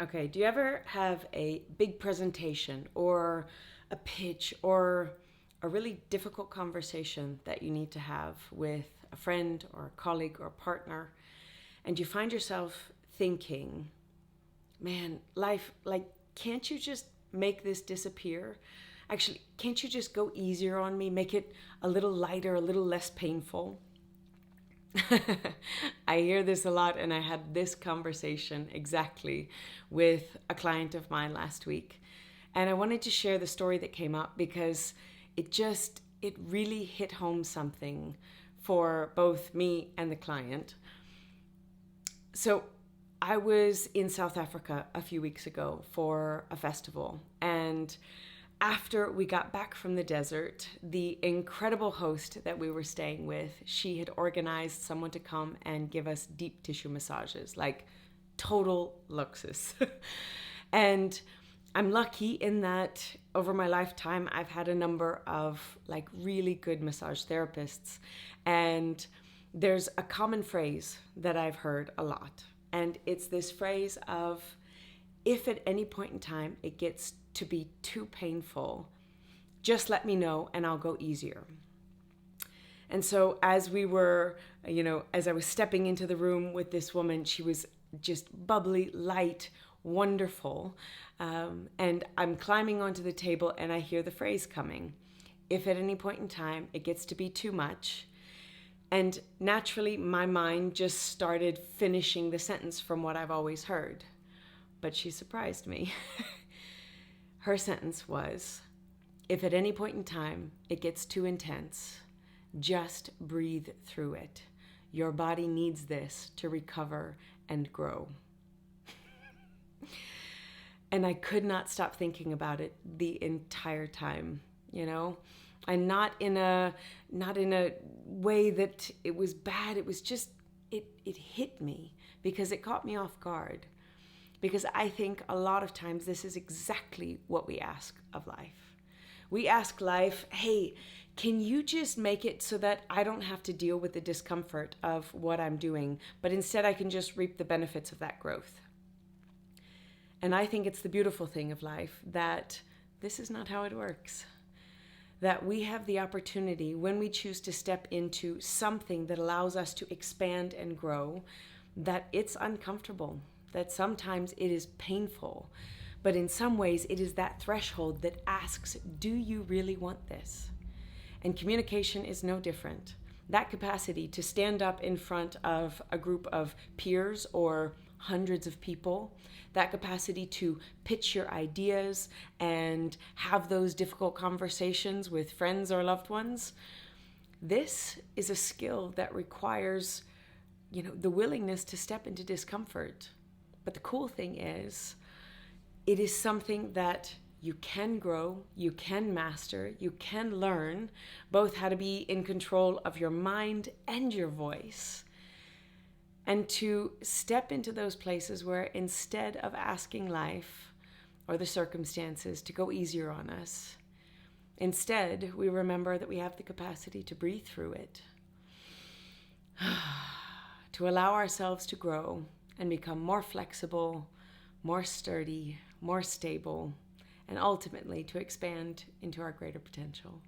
Okay, do you ever have a big presentation or a pitch or a really difficult conversation that you need to have with a friend or a colleague or a partner, and you find yourself thinking, man, life, like, can't you just make this disappear? Actually, can't you just go easier on me, make it a little lighter, a little less painful? I hear this a lot, and I had this conversation exactly with a client of mine last week. And I wanted to share the story that came up because it really hit home something for both me and the client. So I was in South Africa a few weeks ago for a festival, and after we got back from the desert, the incredible host that we were staying with, she had organized someone to come and give us deep tissue massages, like total luxus. And I'm lucky in that over my lifetime, I've had a number of like really good massage therapists. And there's a common phrase that I've heard a lot. And it's this phrase of, if at any point in time it gets to be too painful, just let me know and I'll go easier. And so as we were, as I was stepping into the room with this woman, she was just bubbly, light, wonderful. And I'm climbing onto the table and I hear the phrase coming, if at any point in time it gets to be too much. And naturally, my mind just started finishing the sentence from what I've always heard. But she surprised me. Her sentence was, if at any point in time it gets too intense, just breathe through it. Your body needs this to recover and grow. And I could not stop thinking about it the entire time, and not in a way that it was bad. It was just, it hit me because it caught me off guard. Because I think a lot of times this is exactly what we ask of life. We ask life, hey, can you just make it so that I don't have to deal with the discomfort of what I'm doing, but instead I can just reap the benefits of that growth? And I think it's the beautiful thing of life that this is not how it works. That we have the opportunity, when we choose to step into something that allows us to expand and grow, that it's uncomfortable, that sometimes it is painful, but in some ways it is that threshold that asks, do you really want this? And communication is no different. That capacity to stand up in front of a group of peers or hundreds of people, that capacity to pitch your ideas and have those difficult conversations with friends or loved ones, this is a skill that requires, the willingness to step into discomfort. But the cool thing is, it is something that you can grow, you can master, you can learn both how to be in control of your mind and your voice. And to step into those places where instead of asking life or the circumstances to go easier on us, instead we remember that we have the capacity to breathe through it, to allow ourselves to grow and become more flexible, more sturdy, more stable, and ultimately to expand into our greater potential.